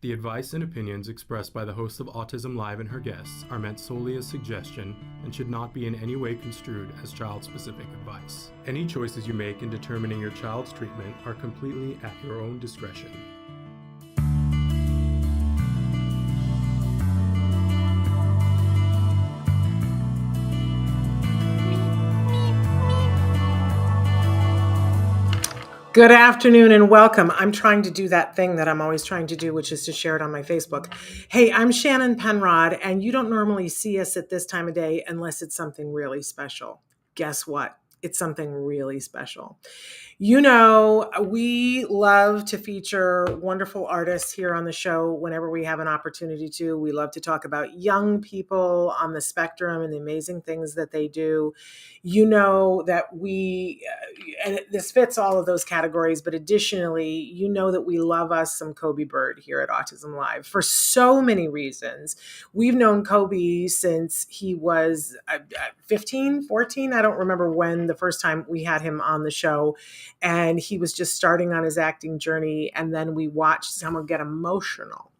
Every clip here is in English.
The advice and opinions expressed by the host of Autism Live and her guests are meant solely as suggestion and should not be in any way construed as child-specific advice. Any choices you make in determining your child's treatment are completely at your own discretion. Good afternoon and welcome. I'm trying to do that thing that I'm always trying to do, which is to share it on my Facebook. Hey, I'm Shannon Penrod, and you don't normally see us at this time of day unless it's something really special. Guess what? It's something really special. You know, we love to feature wonderful artists here on the show whenever we have an opportunity to. We love to talk about young people on the spectrum and the amazing things that they do. You know that and this fits all of those categories, but additionally, you know that we love us some Coby Bird here at Autism Live for so many reasons. We've known Coby since he was 15, 14. I don't remember when the first time we had him on the show. And he was just starting on his acting journey. And then we watched someone get emotional.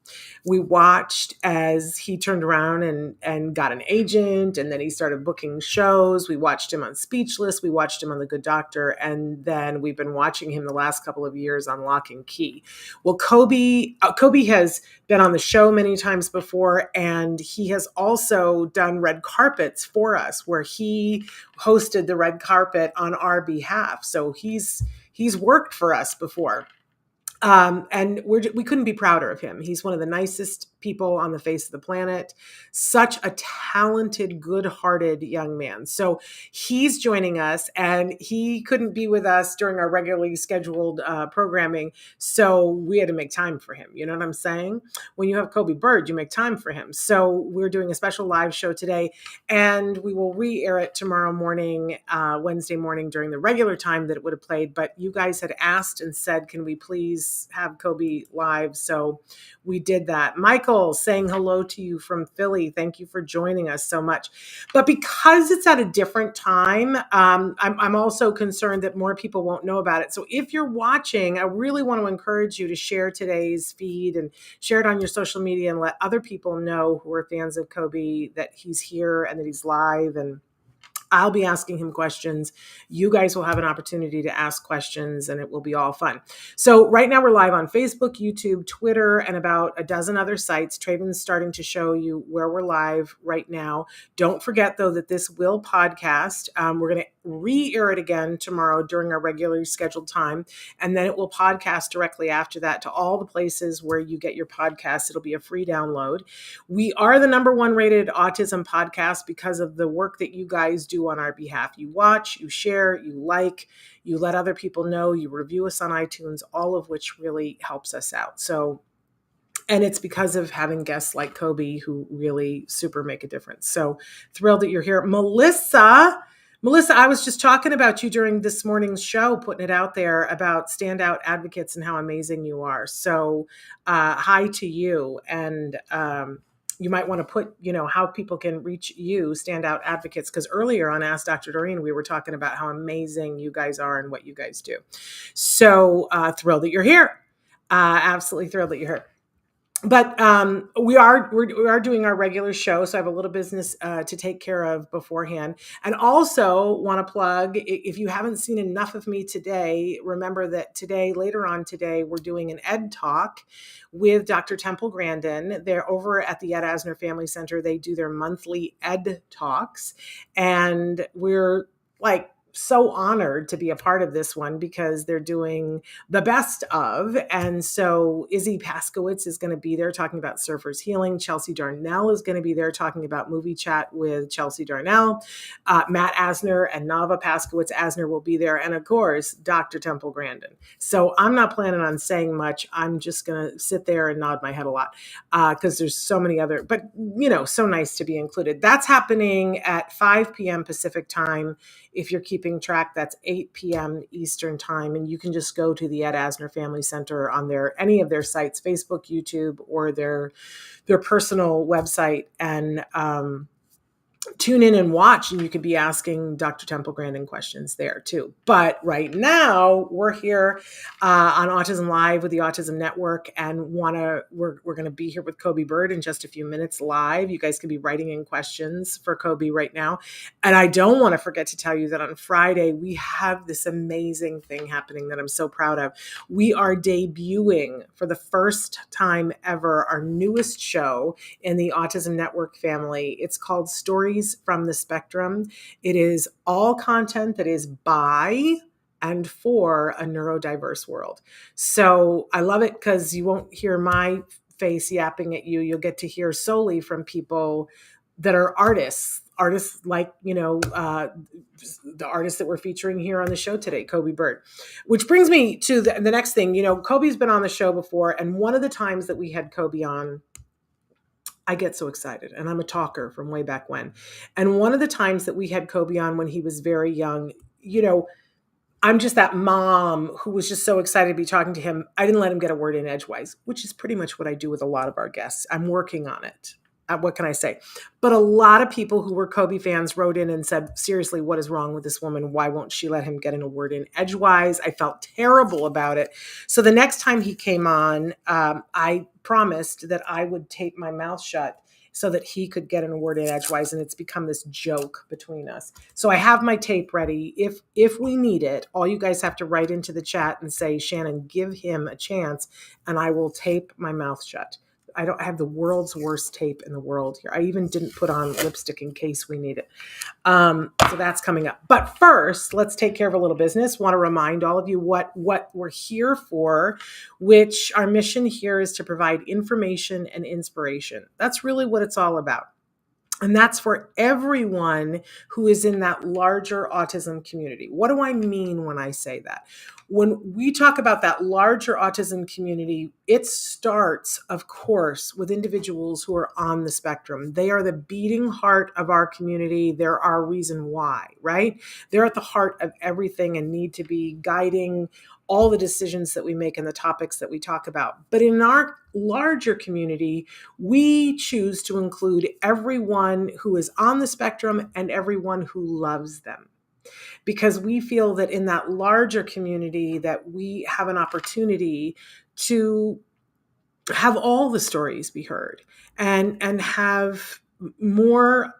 We watched as he turned around and got an agent, and then he started booking shows. We watched him on Speechless. We watched him on The Good Doctor. And then we've been watching him the last couple of years on Locke Key. Well, Coby has been on the show many times before, and he has also done red carpets for us, where he hosted the red carpet on our behalf. So he's worked for us before. And we couldn't be prouder of him. He's one of the nicest people on the face of the planet, such a talented, good-hearted young man. So he's joining us, and he couldn't be with us during our regularly scheduled programming. So we had to make time for him. You know what I'm saying? When you have Coby Bird, you make time for him. So we're doing a special live show today, and we will re-air it tomorrow morning, Wednesday morning during the regular time that it would have played. But you guys had asked and said, can we please have Coby live? So we did that. Michael saying hello to you from Philly. Thank you for joining us so much. But because it's at a different time, I'm also concerned that more people won't know about it. So if you're watching, I really want to encourage you to share today's feed and share it on your social media and let other people know who are fans of Coby that he's here and that he's live, and I'll be asking him questions. You guys will have an opportunity to ask questions, and it will be all fun. So right now we're live on Facebook, YouTube, Twitter, and about a dozen other sites. Traven's starting to show you where we're live right now. Don't forget, though, that this will podcast. We're going to re-air it again tomorrow during our regularly scheduled time, and then it will podcast directly after that to all the places where you get your podcasts. It'll be a free download. We are the #1 rated autism podcast because of the work that you guys do on our behalf. You watch, you share, you like, you let other people know, you review us on iTunes, all of which really helps us out. So, and it's because of having guests like Coby who really super make a difference. So thrilled that you're here. Melissa, I was just talking about you during this morning's show, putting it out there about standout advocates and how amazing you are. So hi to you. And you might want to put, how people can reach you, standout advocates, because earlier on Ask Dr. Doreen, we were talking about how amazing you guys are and what you guys do. So thrilled that you're here. Absolutely thrilled that you're here. But we are doing our regular show, so I have a little business to take care of beforehand. And also want to plug, if you haven't seen enough of me today, remember that later on today, we're doing an Ed Talk with Dr. Temple Grandin. They're over at the Ed Asner Family Center. They do their monthly Ed Talks. And we're so honored to be a part of this one because they're doing the best of. And so Izzy Paskowitz is going to be there talking about Surfers Healing. Chelsea Darnell is going to be there talking about Movie Chat with Chelsea Darnell. Matt Asner and Nava Paskowitz Asner will be there. And of course, Dr. Temple Grandin. So I'm not planning on saying much. I'm just going to sit there and nod my head a lot because there's so many other, but so nice to be included. That's happening at 5 p.m. Pacific time. If you're keeping track, that's 8 p.m. Eastern time. And you can just go to the Ed Asner Family Center on any of their sites, Facebook, YouTube, or their personal website, and tune in and watch, and you could be asking Dr. Temple Grandin questions there too. But right now we're here on Autism Live with the Autism Network, and we're going to be here with Coby Bird in just a few minutes live. You guys can be writing in questions for Coby right now. And I don't want to forget to tell you that on Friday we have this amazing thing happening that I'm so proud of. We are debuting for the first time ever our newest show in the Autism Network family. It's called Stories from the Spectrum. It is all content that is by and for a neurodiverse world. So I love it because you won't hear my face yapping at you. You'll get to hear solely from people that are artists like, the artist that we're featuring here on the show today, Coby Bird. Which brings me to the next thing. Coby's been on the show before, and one of the times that we had Coby on, I get so excited, and I'm a talker from way back when. And one of the times that we had Coby on when he was very young, I'm just that mom who was just so excited to be talking to him. I didn't let him get a word in edgewise, which is pretty much what I do with a lot of our guests. I'm working on it. What can I say? But a lot of people who were Coby fans wrote in and said, seriously, what is wrong with this woman? Why won't she let him get in a word in edgewise? I felt terrible about it. So the next time he came on, I promised that I would tape my mouth shut so that he could get in a word in edgewise, and it's become this joke between us. So I have my tape ready. If we need it, all you guys have to write into the chat and say, Shannon, give him a chance, and I will tape my mouth shut. I don't have the world's worst tape in the world here. I even didn't put on lipstick in case we need it. So that's coming up. But first, let's take care of a little business. Want to remind all of you what we're here for, which our mission here is to provide information and inspiration. That's really what it's all about. And that's for everyone who is in that larger autism community. What do I mean when I say that? When we talk about that larger autism community, it starts, of course, with individuals who are on the spectrum. They are the beating heart of our community. They're our reason why, right? They're at the heart of everything and need to be guiding all the decisions that we make and the topics that we talk about. But in our larger community, we choose to include everyone who is on the spectrum and everyone who loves them, because we feel that in that larger community that we have an opportunity to have all the stories be heard and have more.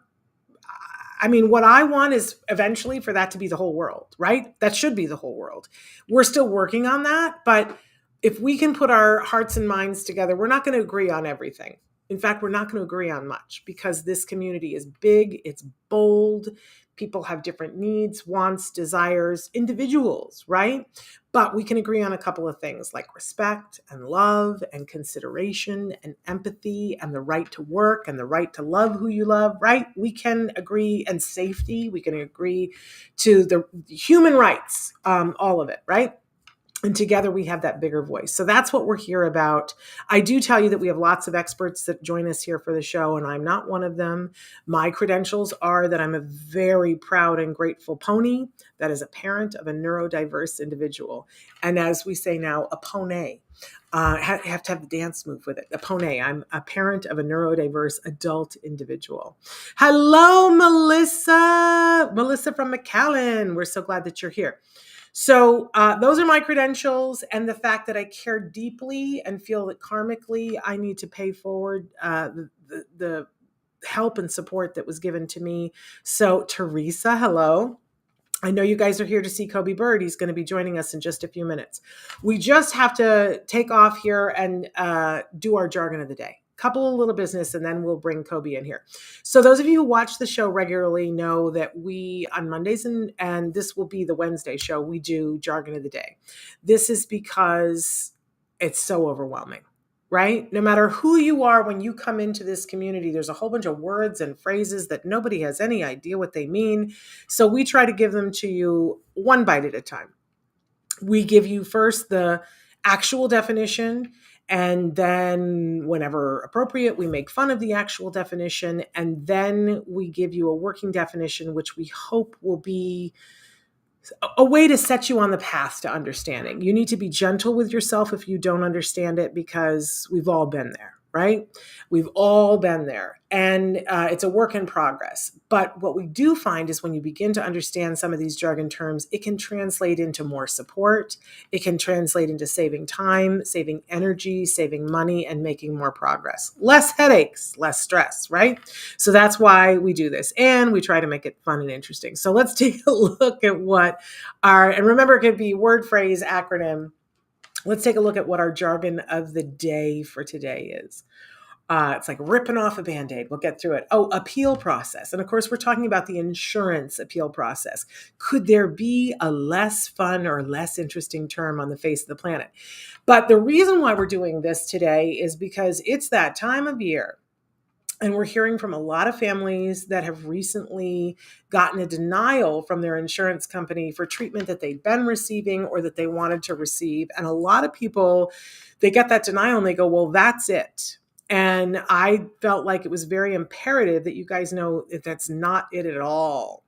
I mean, what I want is eventually for that to be the whole world, right? That should be the whole world. We're still working on that, but if we can put our hearts and minds together, we're not going to agree on everything. In fact, we're not going to agree on much because this community is big, it's bold, people have different needs, wants, desires, individuals, right? But we can agree on a couple of things like respect and love and consideration and empathy and the right to work and the right to love who you love, right? We can agree, and safety, we can agree to the human rights, all of it, right? And together we have that bigger voice. So that's what we're here about. I do tell you that we have lots of experts that join us here for the show, and I'm not one of them. My credentials are that I'm a very proud and grateful pony that is a parent of a neurodiverse individual. And as we say now, a pony. Have to have the dance move with it. A pony. I'm a parent of a neurodiverse adult individual. Hello, Melissa. Melissa from McAllen. We're so glad that you're here. So those are my credentials, and the fact that I care deeply and feel that karmically I need to pay forward the help and support that was given to me. So Teresa, hello. I know you guys are here to see Coby Bird. He's going to be joining us in just a few minutes. We just have to take off here and do our jargon of the day. Couple of little business, and then we'll bring Coby in here. So those of you who watch the show regularly know that we, on Mondays, and this will be the Wednesday show, we do jargon of the day. This is because it's so overwhelming, right? No matter who you are, when you come into this community, there's a whole bunch of words and phrases that nobody has any idea what they mean. So we try to give them to you one bite at a time. We give you first the actual definition, and then whenever appropriate, we make fun of the actual definition. And then we give you a working definition, which we hope will be a way to set you on the path to understanding. You need to be gentle with yourself if you don't understand it, because we've all been there, right? We've all been there, and it's a work in progress. But what we do find is when you begin to understand some of these jargon terms, it can translate into more support. It can translate into saving time, saving energy, saving money, and making more progress. Less headaches, less stress, right? So that's why we do this. And we try to make it fun and interesting. So let's take a look at what and remember, it could be word, phrase, acronym. Let's take a look at what our jargon of the day for today is. It's like ripping off a Band-Aid. We'll get through it. Oh, appeal process. And of course, we're talking about the insurance appeal process. Could there be a less fun or less interesting term on the face of the planet? But the reason why we're doing this today is because it's that time of year. And we're hearing from a lot of families that have recently gotten a denial from their insurance company for treatment that they'd been receiving or that they wanted to receive. And a lot of people, they get that denial and they go, well, that's it. And I felt like it was very imperative that you guys know that that's not it at all.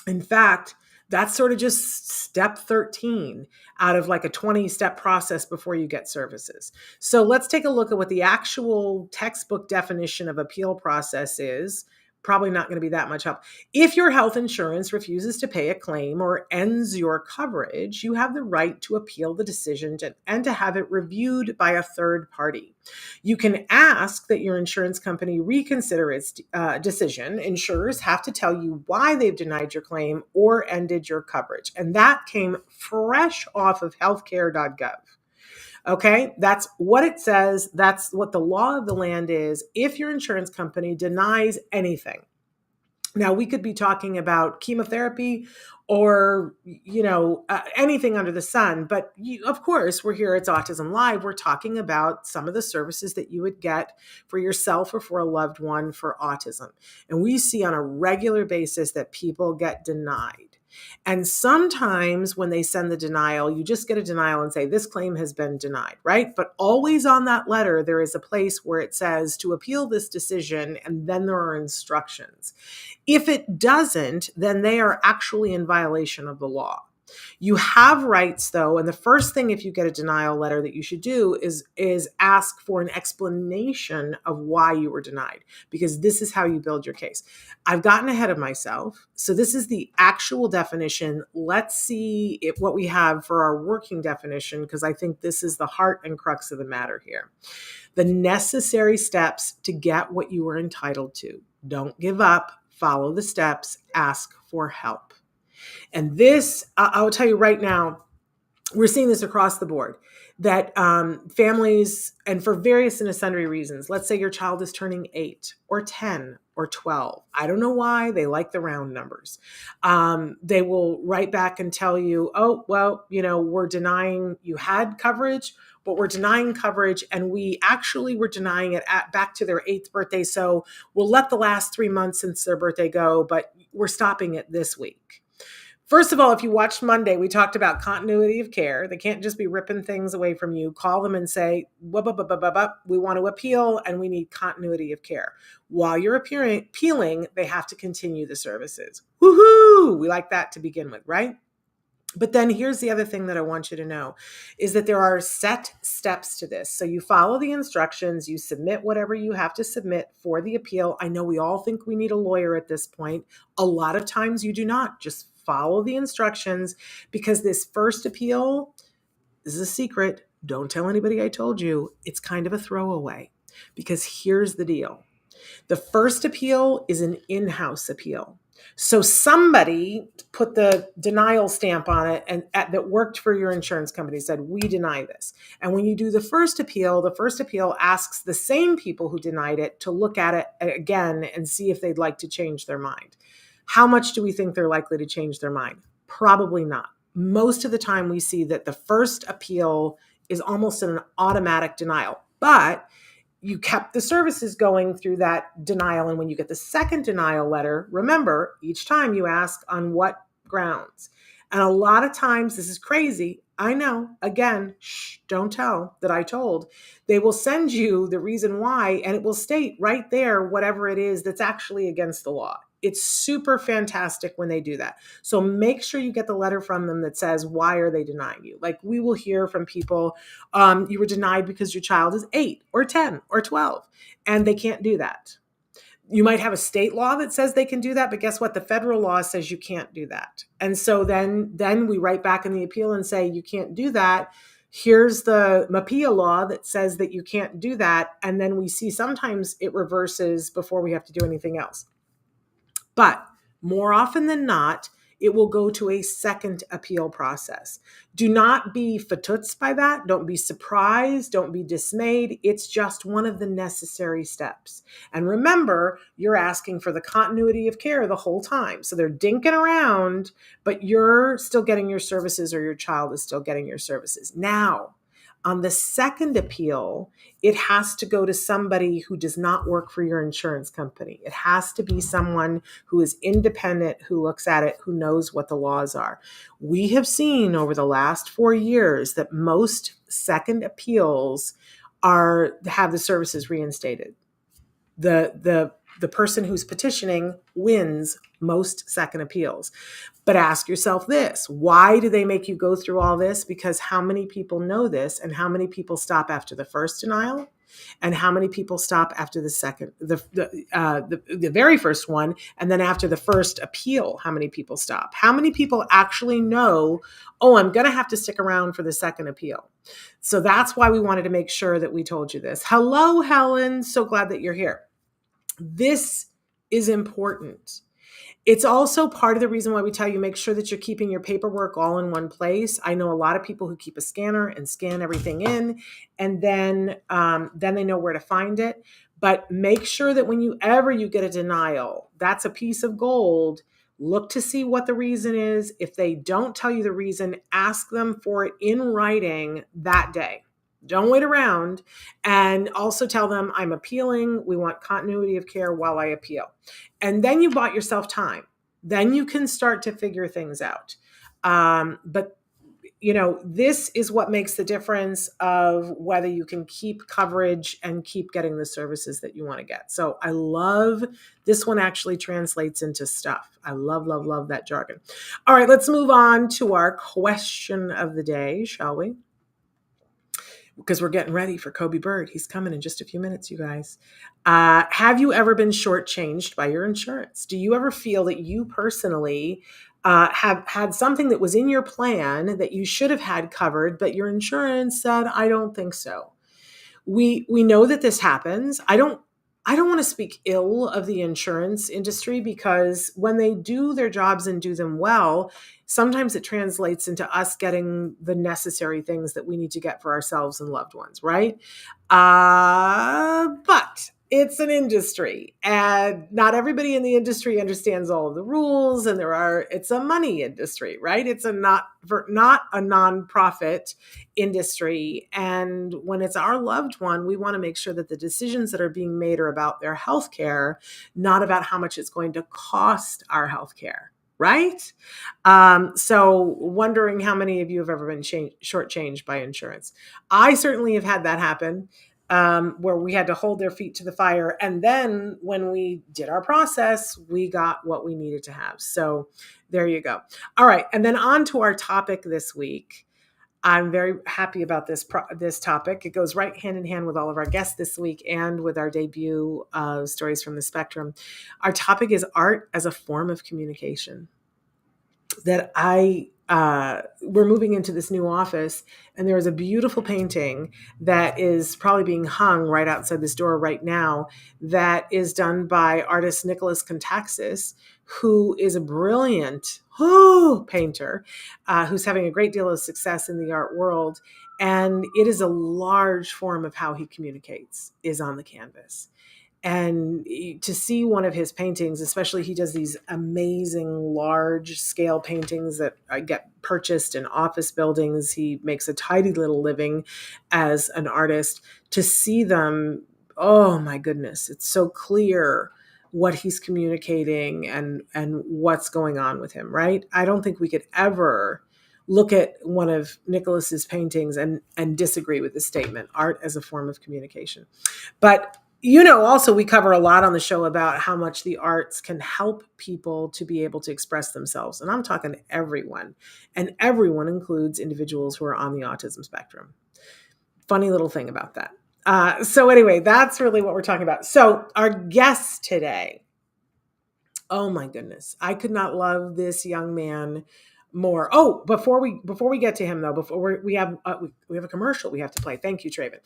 In fact, that's sort of just step 13 out of like a 20-step process before you get services. So let's take a look at what the actual textbook definition of appeal process is. Probably not going to be that much help. If your health insurance refuses to pay a claim or ends your coverage, you have the right to appeal the decision and to have it reviewed by a third party. You can ask that your insurance company reconsider its decision. Insurers have to tell you why they've denied your claim or ended your coverage. And that came fresh off of healthcare.gov. Okay, that's what it says. That's what the law of the land is if your insurance company denies anything. Now, we could be talking about chemotherapy or, anything under the sun. But of course, we're here. It's Autism Live. We're talking about some of the services that you would get for yourself or for a loved one for autism. And we see on a regular basis that people get denied. And sometimes when they send the denial, you just get a denial and say, this claim has been denied, right? But always on that letter, there is a place where it says to appeal this decision, and then there are instructions. If it doesn't, then they are actually in violation of the law. You have rights, though, and the first thing if you get a denial letter that you should do is ask for an explanation of why you were denied, because this is how you build your case. I've gotten ahead of myself, so this is the actual definition. Let's see what we have for our working definition, because I think this is the heart and crux of the matter here. The necessary steps to get what you are entitled to. Don't give up. Follow the steps. Ask for help. And this, I'll tell you right now, we're seeing this across the board, that families, and for various and sundry reasons, let's say your child is turning 8 or 10 or 12. I don't know why they like the round numbers. They will write back and tell you, oh, well, we're denying you had coverage, but we're denying coverage, and we actually were denying it back to their 8th birthday. So we'll let the last 3 months since their birthday go, but we're stopping it this week. First of all, if you watched Monday, we talked about continuity of care. They can't just be ripping things away from you. Call them and say, we want to appeal and we need continuity of care. While you're appealing, they have to continue the services. Woohoo! We like that to begin with, right? But then here's the other thing that I want you to know is that there are set steps to this. So you follow the instructions, you submit whatever you have to submit for the appeal. I know we all think we need a lawyer at this point. A lot of times you do not. Just follow the instructions, because this first appeal, this is a secret. Don't tell anybody I told you. It's kind of a throwaway, because here's the deal. The first appeal is an in-house appeal. So somebody put the denial stamp on it and that worked for your insurance company, said, we deny this. And when you do the first appeal asks the same people who denied it to look at it again and see if they'd like to change their mind. How much do we think they're likely to change their mind? Probably not. Most of the time we see that the first appeal is almost an automatic denial, but you kept the services going through that denial. And when you get the second denial letter, remember, each time you ask on what grounds. And a lot of times, this is crazy. I know, again, don't tell that I told. They will send you the reason why, and it will state right there whatever it is that's actually against the law. It's super fantastic when they do that. So make sure you get the letter from them that says, why are they denying you? Like we will hear from people, you were denied because your child is 8 or 10 or 12, and they can't do that. You might have a state law that says they can do that, but guess what? The federal law says you can't do that. And so then we write back in the appeal and say, you can't do that. Here's the MAPIA law that says that you can't do that. And then we see sometimes it reverses before we have to do anything else. But more often than not, it will go to a second appeal process. Do not be fatutz by that. Don't be surprised. Don't be dismayed. It's just one of the necessary steps. And remember, you're asking for the continuity of care the whole time. So they're dinking around, but you're still getting your services, or your child is still getting your services. Now, on the second appeal, it has to go to somebody who does not work for your insurance company. It has to be someone who is independent, who looks at it, who knows what the laws are. We have seen over the last 4 years that most second appeals have the services reinstated. The person who's petitioning wins most second appeals. But ask yourself this, why do they make you go through all this? Because how many people know this, and how many people stop after the first denial, and how many people stop after the second, the very first one, and then after the first appeal, how many people stop? How many people actually know, oh, I'm going to have to stick around for the second appeal? So that's why we wanted to make sure that we told you this. Hello, Helen. So glad that you're here. This is important. It's also part of the reason why we tell you make sure that you're keeping your paperwork all in one place. I know a lot of people who keep a scanner and scan everything in, and then they know where to find it. But make sure that whenever you get a denial, that's a piece of gold. Look to see what the reason is. If they don't tell you the reason, ask them for it in writing that day. Don't wait around. And also tell them, I'm appealing. We want continuity of care while I appeal. And then you bought yourself time. Then you can start to figure things out. But this is what makes the difference of whether you can keep coverage and keep getting the services that you want to get. So I love this one. Actually translates into stuff. I love, love, love that jargon. All right, let's move on to our question of the day, shall we? Because we're getting ready for Coby Bird. He's coming in just a few minutes, you guys. Have you ever been shortchanged by your insurance? Do you ever feel that you personally have had something that was in your plan that you should have had covered, but your insurance said, I don't think so? We know that this happens. I don't want to speak ill of the insurance industry, because when they do their jobs and do them well, sometimes it translates into us getting the necessary things that we need to get for ourselves and loved ones, right? But it's an industry, and not everybody in the industry understands all of the rules, and it's a money industry, right? It's not a nonprofit industry. And when it's our loved one, we want to make sure that the decisions that are being made are about their health care, not about how much it's going to cost our health care. Right? So wondering how many of you have ever been shortchanged by insurance. I certainly have had that happen, where we had to hold their feet to the fire. And then when we did our process, we got what we needed to have. So there you go. All right. And then on to our topic this week. I'm very happy about this topic. It goes right hand in hand with all of our guests this week and with our debut of Stories from the Spectrum. Our topic is art as a form of communication. We're moving into this new office, and there is a beautiful painting that is probably being hung right outside this door right now, that is done by artist Nicholas Contaxis, who is a brilliant painter, who's having a great deal of success in the art world. And it is a large form of how he communicates, is on the canvas. And to see one of his paintings, especially, he does these amazing large scale paintings that get purchased in office buildings. He makes a tidy little living as an artist. To see them, oh my goodness, it's so clear what he's communicating and what's going on with him, right? I don't think we could ever look at one of Nicholas's paintings and disagree with the statement, art as a form of communication. But Also we cover a lot on the show about how much the arts can help people to be able to express themselves. And I'm talking to everyone. And everyone includes individuals who are on the autism spectrum. Funny little thing about that. So anyway, that's really what we're talking about. So our guest today, oh my goodness, I could not love this young man more. Oh, before we get to him though, we have a commercial we have to play. Thank you, Traven.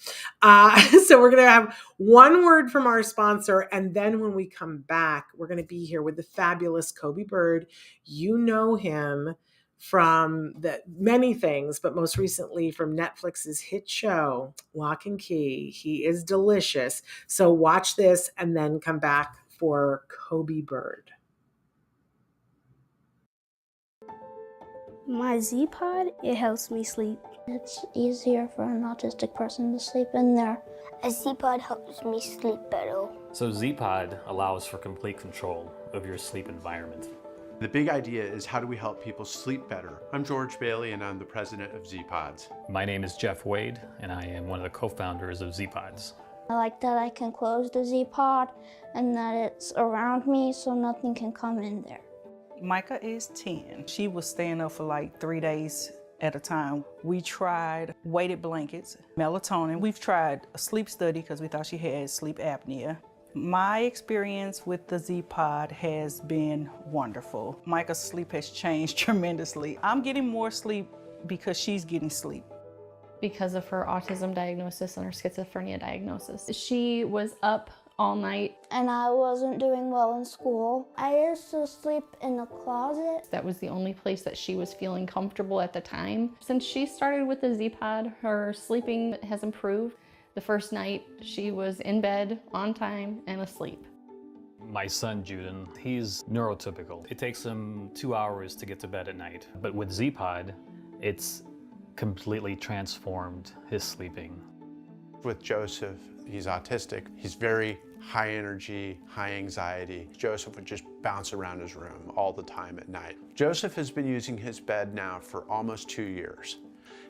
So we're gonna have one word from our sponsor, and then when we come back, we're gonna be here with the fabulous Coby Bird. You know him from the many things, but most recently from Netflix's hit show Locke Key. He is delicious. So watch this and then come back for Coby Bird. My Zpod, it helps me sleep. It's easier for an autistic person to sleep in there. A Zpod helps me sleep better. So Zpod allows for complete control of your sleep environment. The big idea is how do we help people sleep better? I'm George Bailey and I'm the president of Zpods. My name is Jeff Wade and I am one of the co-founders of Zpods. I like that I can close the Zpod and that it's around me so nothing can come in there. Micah is 10. She was staying up for like 3 days at a time. We tried weighted blankets, melatonin. We've tried a sleep study because we thought she had sleep apnea. My experience with the Zpod has been wonderful. Micah's sleep has changed tremendously. I'm getting more sleep because she's getting sleep. Because of her autism diagnosis and her schizophrenia diagnosis. She was up all night. And I wasn't doing well in school. I used to sleep in the closet. That was the only place that she was feeling comfortable at the time. Since she started with the Zpod, her sleeping has improved. The first night, she was in bed on time and asleep. My son, Juden, he's neurotypical. It takes him 2 hours to get to bed at night. But with Zpod, it's completely transformed his sleeping. With Joseph, he's autistic. He's very high energy, high anxiety. Joseph would just bounce around his room all the time at night. Joseph has been using his bed now for almost 2 years.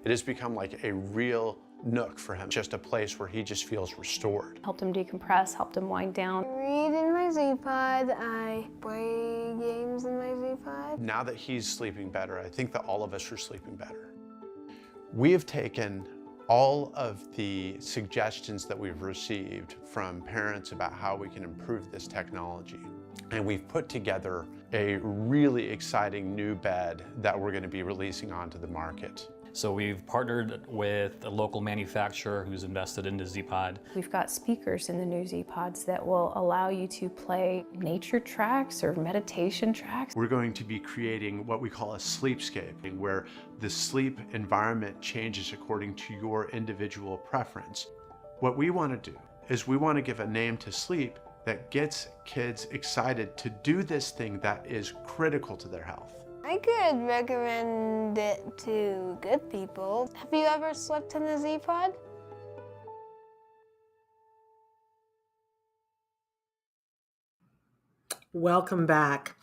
It has become like a real nook for him, just a place where he just feels restored. Helped him decompress, helped him wind down. I read in my Zpod, I play games in my Zpod. Now that he's sleeping better, I think that all of us are sleeping better. We have taken all of the suggestions that we've received from parents about how we can improve this technology, and we've put together a really exciting new bed that we're going to be releasing onto the market. So we've partnered with a local manufacturer who's invested into Zpod. We've got speakers in the new Zpods that will allow you to play nature tracks or meditation tracks. We're going to be creating what we call a sleepscape, where the sleep environment changes according to your individual preference. What we want to do is we want to give a name to sleep that gets kids excited to do this thing that is critical to their health. I could recommend it to good people. Have you ever slept in the Zpod? Welcome back.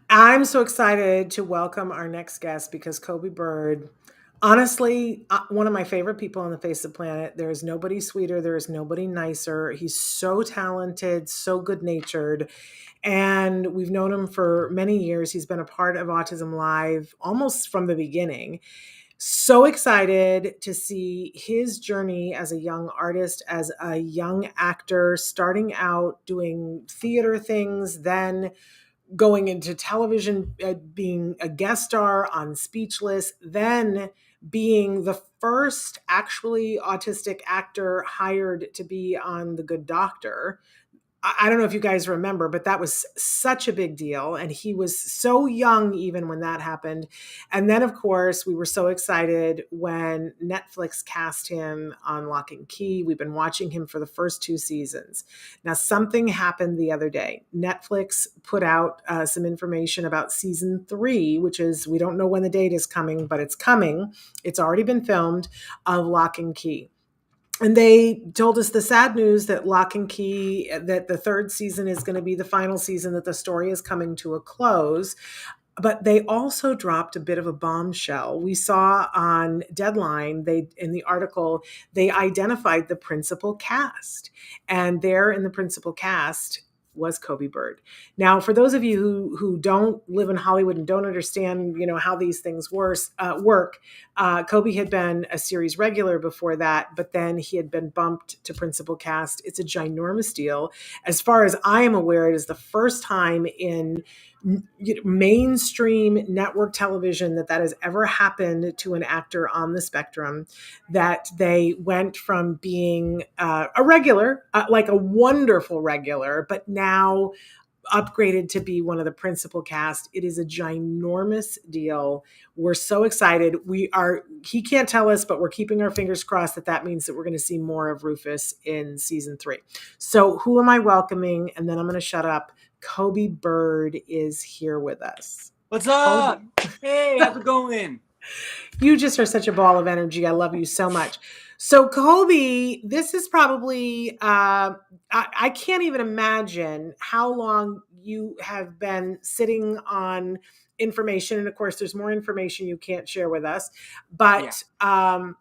I'm so excited to welcome our next guest because Coby Bird, honestly, one of my favorite people on the face of the planet. There is nobody sweeter. There is nobody nicer. He's so talented, so good-natured. And we've known him for many years. He's been a part of Autism Live almost from the beginning. So excited to see his journey as a young artist, as a young actor, starting out doing theater things, then going into television, being a guest star on Speechless, then being the first actually autistic actor hired to be on The Good Doctor. I don't know if you guys remember, but that was such a big deal. And he was so young even when that happened. And then, of course, we were so excited when Netflix cast him on Locke Key. We've been watching him for the first 2 seasons. Now, something happened the other day. Netflix put out some information about season 3, which is, we don't know when the date is coming, but it's coming. It's already been filmed, of Locke Key. And they told us the sad news that Locke Key, that the 3rd season is going to be the final season, that the story is coming to a close. But they also dropped a bit of a bombshell. We saw on Deadline, in the article, they identified the principal cast. And there in the principal cast was Coby Bird. Now, for those of you who don't live in Hollywood and don't understand, how these things work, Coby had been a series regular before that, but then he had been bumped to principal cast. It's a ginormous deal. As far as I am aware, it is the first time in mainstream network television that has ever happened to an actor on the spectrum, that they went from being a regular, like a wonderful regular, but now upgraded to be one of the principal cast. It is a ginormous deal. We're so excited. He can't tell us, but we're keeping our fingers crossed that means that we're going to see more of Rufus in season 3. So who am I welcoming? And then I'm going to shut up. Coby Bird is here with us. What's up? Hey, how's it going? You just are such a ball of energy. I love you so much. So Coby, this is probably, I can't even imagine how long you have been sitting on information. And of course, there's more information you can't share with us. But I'm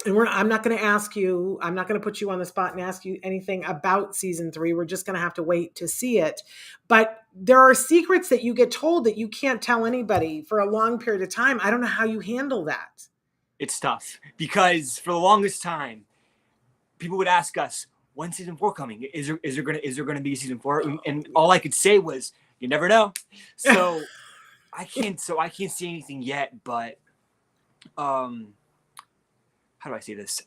not going to ask you, I'm not going to put you on the spot and ask you anything about season 3. We're just going to have to wait to see it. But there are secrets that you get told that you can't tell anybody for a long period of time. I don't know how you handle that. It's tough because for the longest time, people would ask us, when's season 4 coming? Is there gonna be a season 4? And all I could say was, you never know. So I can't say anything yet, but how do I say this?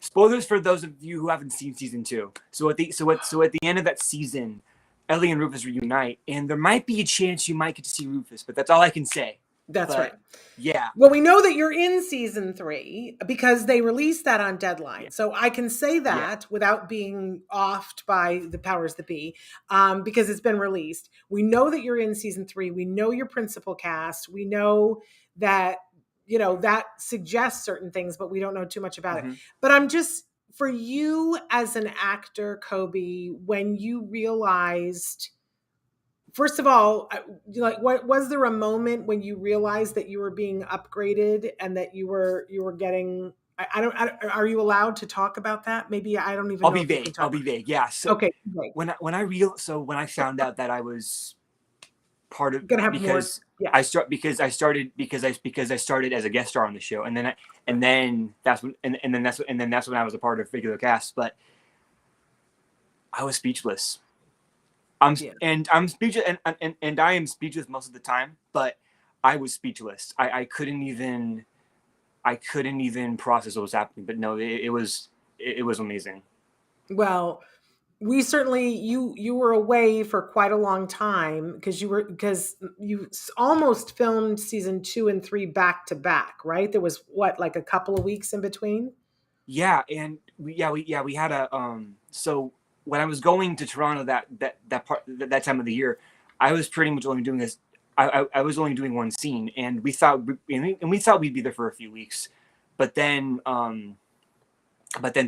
Spoilers for those of you who haven't seen season 2. So at the end of that season, Ellie and Rufus reunite, and there might be a chance you might get to see Rufus, but that's all I can say. That's right. Yeah. Well, we know that you're in season 3 because they released that on Deadline. Yeah. So I can say that without being offed by the powers that be, because it's been released. We know that you're in season 3. We know your principal cast. We know that, that suggests certain things, but we don't know too much about it. But I'm just, for you as an actor, Coby, when you realized, first of all, what was there a moment when you realized that you were being upgraded and that you were getting? Are you allowed to talk about that? Maybe I don't even. I'll be vague. Yeah. So okay. When I found out that I was part of, because I started as a guest star on the show, and then that's when I was a part of regular cast. But I was speechless. I'm speechless, and I am speechless most of the time. But I was speechless. I couldn't even process what was happening. But no, it was amazing. Well, we certainly, you were away for quite a long time because you almost filmed season 2 and 3 back to back, right? There was like a couple of weeks in between. Yeah, and we had a so when I was going to Toronto that time of the year, I was pretty much only doing this. I was only doing one scene, and we thought we'd be there for a few weeks, but then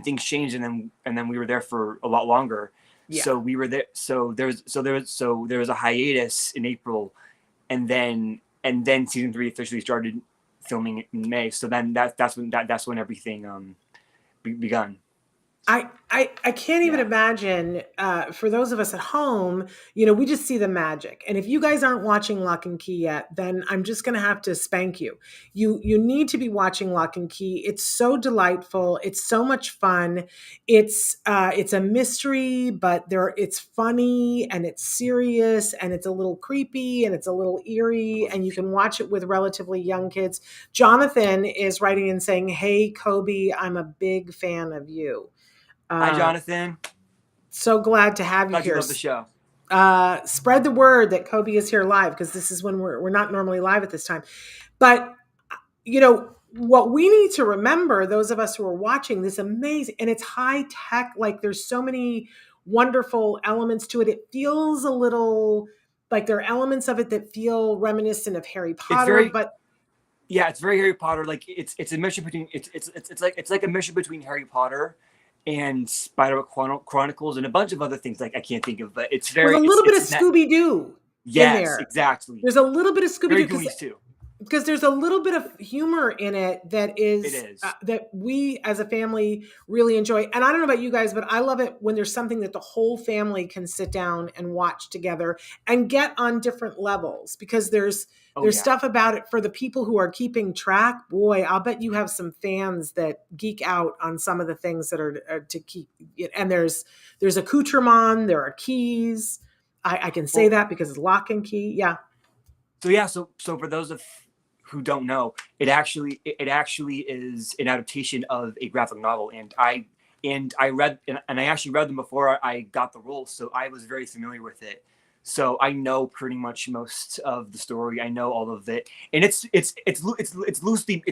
things changed, and then we were there for a lot longer. Yeah. So we were there. So there was a hiatus in April, and then season 3 officially started filming in May. So then that's when everything begun. I can't even imagine, for those of us at home, we just see the magic. And if you guys aren't watching Locke Key yet, then I'm just going to have to spank you. You need to be watching Locke Key. It's so delightful. It's so much fun. It's a mystery, but it's funny and it's serious and it's a little creepy and it's a little eerie, and you can watch it with relatively young kids. Jonathan is writing and saying, "Hey, Coby, I'm a big fan of you." Hi, Jonathan. So glad to have you here. Love the show. Spread the word that Coby is here live, because this is when we're not normally live at this time. But, what we need to remember, those of us who are watching this amazing, and it's high tech, like there's so many wonderful elements to it. It feels a little like there are elements of it that feel reminiscent of Harry Potter, it's very Harry Potter. Like it's a mixture between it's like a mixture between Harry Potter and Spider-Man Chronicles and a bunch of other things like I can't think of, but it's very a little bit of Scooby-Doo. Yes, in there. exactly. There's a little bit of Scooby-Doo Goonies too. Because there's a little bit of humor in it that is that we as a family really enjoy. And I don't know about you guys, but I love it when there's something that the whole family can sit down and watch together and get on different levels, because there's stuff about it for the people who are keeping track. Boy, I'll bet you have some fans that geek out on some of the things that are to keep. And there's accoutrement, there are keys. I can say that because it's Locke and Key. Yeah. So for those who don't know, it actually is an adaptation of a graphic novel, and I actually read them before I got the role, so I was very familiar with it. So I know pretty much most of the story. I know all of it, and it's loosely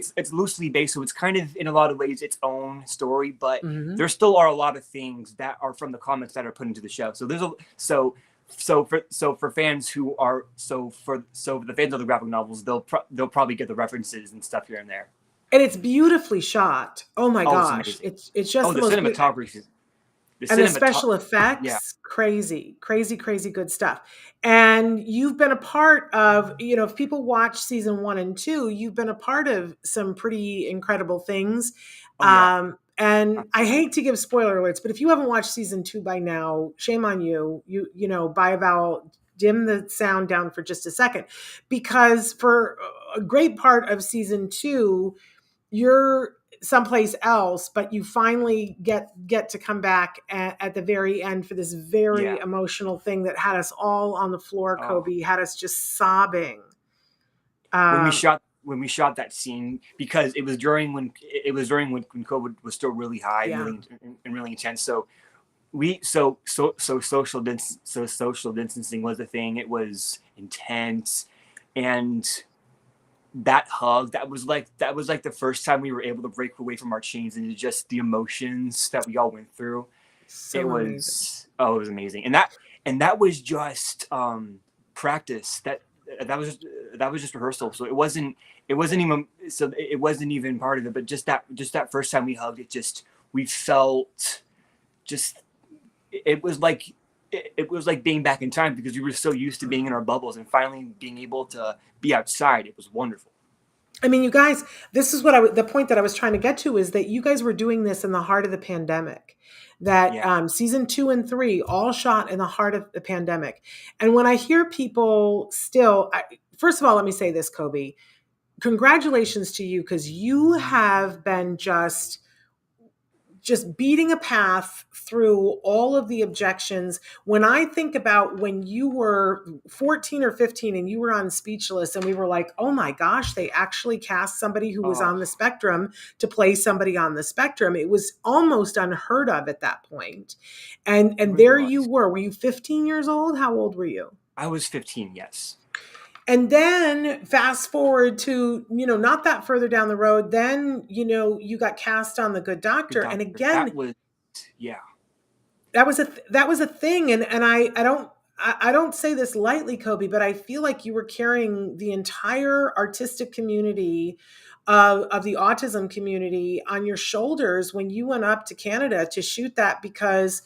based, so it's kind of in a lot of ways its own story. But there still are a lot of things that are from the comics that are put into the show. So for fans who are for the fans of the graphic novels, they'll probably get the references and stuff here and there. And it's beautifully shot. Oh my gosh, it's just the cinematography. The special effects, crazy good stuff. And you've been a part of, if people watch season 1 and 2, you've been a part of some pretty incredible things. And I hate to give spoiler alerts, but if you haven't watched season 2 by now, shame on you. You know, by a vowel, dim the sound down for just a second, because for a great part of season 2, you're someplace else, but you finally get to come back at the very end for this very emotional thing that had us all on the floor. Coby had us just sobbing. When we shot that scene, because it was during when COVID was still really high and really intense. So social distancing was the thing. It was intense, and that hug, that was like the first time we were able to break away from our chains and just the emotions that we all went through. It was amazing. And that was just practice. That was just rehearsal. So it wasn't even part of it, but just that first time we hugged, we felt it was like being back in time, because we were so used to being in our bubbles, and finally being able to be outside. It was wonderful. I mean, you guys, this is the point that I was trying to get to, is that you guys were doing this in the heart of the pandemic, that season 2 and 3 all shot in the heart of the pandemic. And when I hear people still, first of all, let me say this, Coby, congratulations to you, because you have been just beating a path through all of the objections. When I think about when you were 14 or 15 and you were on Speechless, and we were like, oh my gosh, they actually cast somebody who was on the spectrum to play somebody on the spectrum. It was almost unheard of at that point. And there you were. Were you 15 years old? How old were you? I was 15, yes. And then fast forward to, not that further down the road, then, you got cast on The Good Doctor. And again, that was a thing. And I don't say this lightly, Coby, but I feel like you were carrying the entire artistic community of the autism community on your shoulders when you went up to Canada to shoot that, because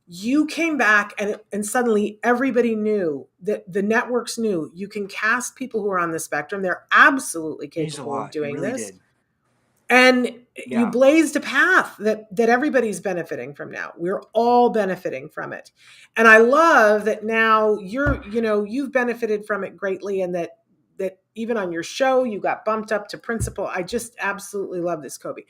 you came back and suddenly everybody knew, that the networks knew you can cast people who are on the spectrum. They're absolutely capable of doing this. And you blazed a path that everybody's benefiting from now. We're all benefiting from it. And I love that now you've benefited from it greatly, and that even on your show, you got bumped up to principal. I just absolutely love this, Coby.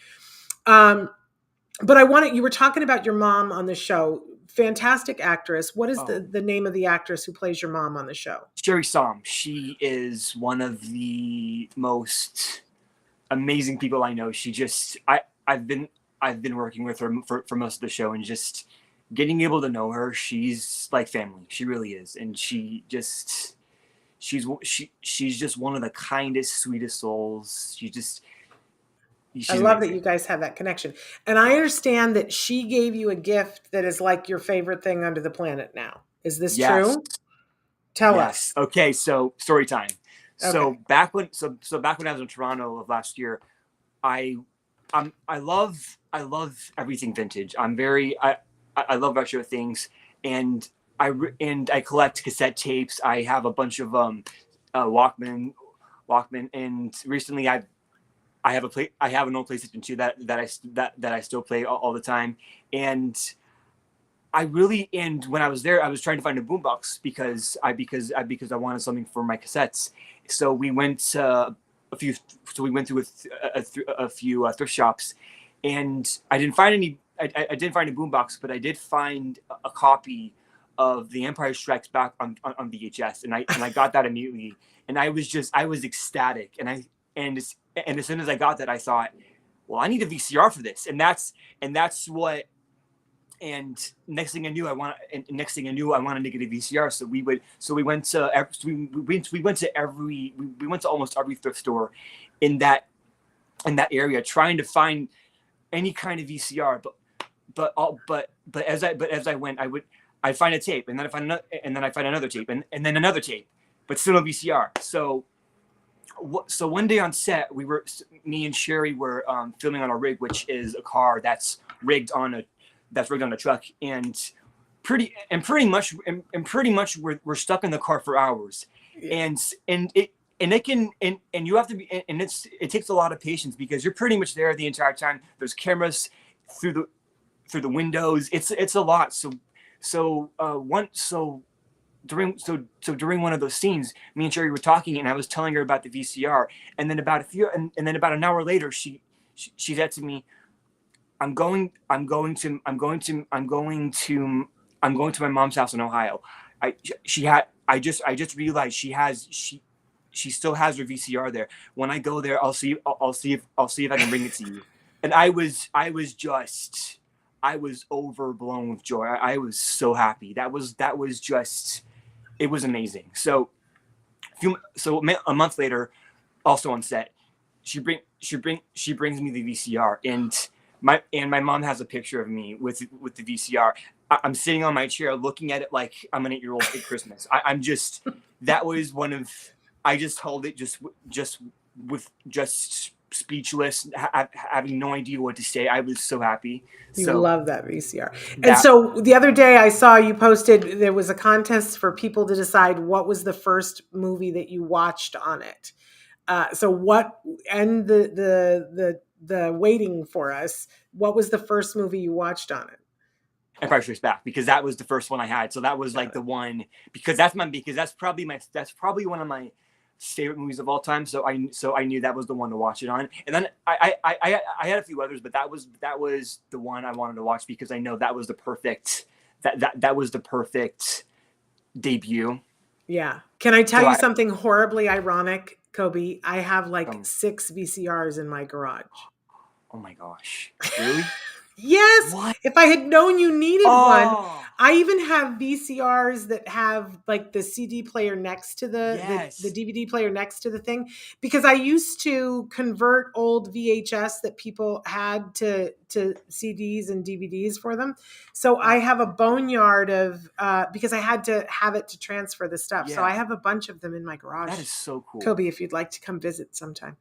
But you were talking about your mom on the show. Fantastic actress. What is the name of the actress who plays your mom on the show? Sherry Som. She is one of the most amazing people I know. I've been working with her for most of the show, and just getting able to know her, she's like family. She really is. And she's just one of the kindest, sweetest souls. I love that you guys have that connection. And I understand that she gave you a gift that is like your favorite thing under the planet now. Is this true? Tell us. Okay, so story time. Okay. So back when I was in Toronto of last year, I love everything vintage. I love retro things, and I collect cassette tapes. I have a bunch of Walkman, and recently I have an old PlayStation 2 that I still play all the time. And when I was there, I was trying to find a boombox because I wanted something for my cassettes. So we went through a few thrift shops, and I didn't find any. I didn't find a boombox, but I did find a copy of The Empire Strikes Back on VHS, and I got that immediately, and I was ecstatic, and as soon as I got that, I thought, well, I need a VCR for this, and that's what. And next thing I knew, I wanted to get a VCR. So we went to almost every thrift store in that area, trying to find any kind of VCR. But as I went, I'd find a tape, and then I'd find another tape, and then another tape, but still no VCR. So one day on set, me and Sherry were filming on a rig, which is a car that's rigged on a truck, and pretty much we're stuck in the car for hours. And you have to be, and it takes a lot of patience because you're pretty much there the entire time. There's cameras through the windows. It's a lot. So during one of those scenes, me and Sherry were talking, and I was telling her about the VCR, and then about an hour later, she said to me, I'm going to my mom's house in Ohio. I just realized she still has her VCR there. When I go there, I'll see if I can bring it to you. And I was overblown with joy. I was so happy. That was just, it was amazing. So a month later, also on set, she brings me the VCR, and my mom has a picture of me with the VCR. I'm sitting on my chair looking at it like I'm an 8-year-old at Christmas. I just held it just speechless, having no idea what to say. I was so happy. You love that VCR. And so the other day I saw you posted, there was a contest for people to decide what was the first movie that you watched on it. The waiting for us, what was the first movie you watched on it? Empire Strikes Back, because that was the first one I had. So that was like the one, because that's probably one of my favorite movies of all time. So I knew that was the one to watch it on. And then I had a few others, but that was the one I wanted to watch because I know that was the perfect debut. Yeah. Can I tell you something horribly ironic, Coby? I have 6 VCRs in my garage. Oh my gosh. Really? Yes. What? If I had known you needed one, I even have VCRs that have the CD player next to the DVD player next to the thing, because I used to convert old VHS that people had to CDs and DVDs for them. So I have a boneyard of, because I had to have it to transfer the stuff. Yeah. So I have a bunch of them in my garage. That is so cool. Coby, if you'd like to come visit sometime.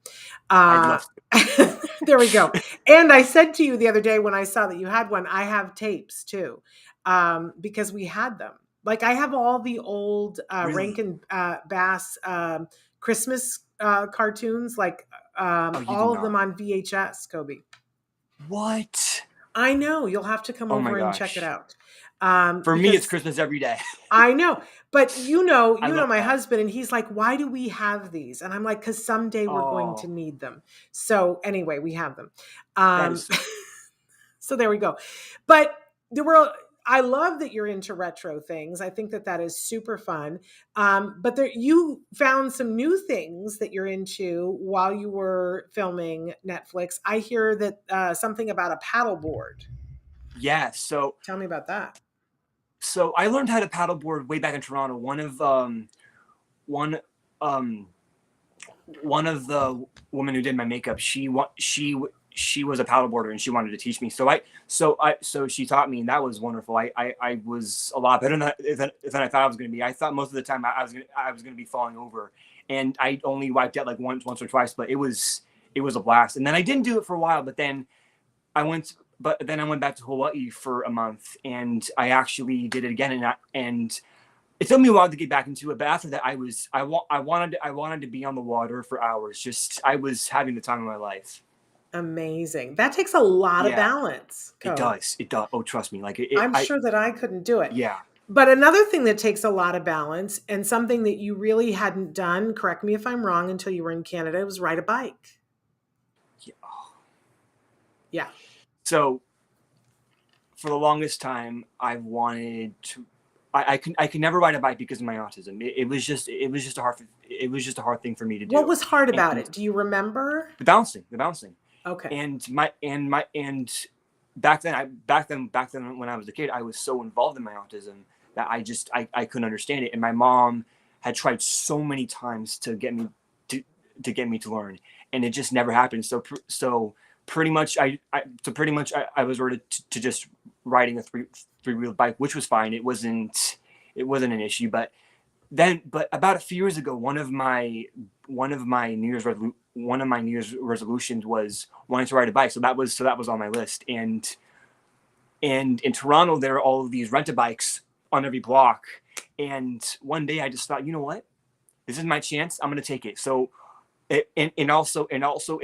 I'd love to. There we go. And I said to you the other day when I saw that you had one, I have tapes too, because we had them. I have all the old Really? Rankin Bass Christmas cartoons, all of them on VHS, Coby. What? I know. You'll have to come over and check it out. For me, it's Christmas every day. I know. But you know my husband, and he's like, why do we have these? And I'm like, because someday we're going to need them. So anyway, we have them. So there we go. But I love that you're into retro things. I think that is super fun. But you found some new things that you're into while you were filming Netflix. I hear that something about a paddleboard. Yeah. So tell me about that. So I learned how to paddleboard way back in Toronto. One of the women who did my makeup, she was a paddleboarder and she wanted to teach me. So she taught me, and that was wonderful. I was a lot better than I thought I was going to be. I thought most of the time I was going to be falling over, and I only wiped out once or twice, but it was a blast. And then I didn't do it for a while, but then I went then I went back to Hawaii for a month, and I actually did it again, and it took me a while to get back into it. But after that, I wanted to be on the water for hours. I was having the time of my life. Amazing. That takes a lot of balance. It does. It does. Oh, trust me. Like I'm sure that I couldn't do it. Yeah. But another thing that takes a lot of balance, and something that you really hadn't done, correct me if I'm wrong, until you were in Canada, was ride a bike. Yeah. Yeah. So for the longest time, I wanted to. I could never ride a bike because of my autism. It was just a hard thing for me to do. What was hard about it? Do you remember? The bouncing. Okay. And back then when I was a kid, I was so involved in my autism that I couldn't understand it. And my mom had tried so many times to get me to learn, and it just never happened. So pretty much I was ordered to just riding a three-wheeled bike, which was fine. It wasn't an issue. But about a few years ago, one of my New Year's resolutions was wanting to ride a bike. So that was on my list. And in Toronto, there are all of these rent-a-bikes on every block. And one day I just thought, you know what? This is my chance. I'm going to take it. So it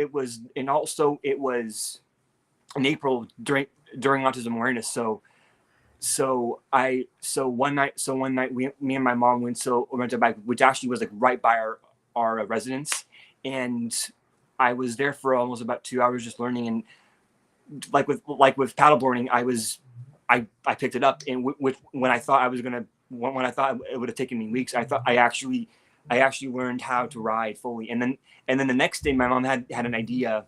was in April during Autism Awareness. So one night me and my mom went to rent a bike, which actually was like right by our residence, and I was there for almost about 2 hours just learning. And like with paddleboarding, I picked it up, and when I thought it would have taken me weeks, I actually learned how to ride fully. And then the next day, my mom had an idea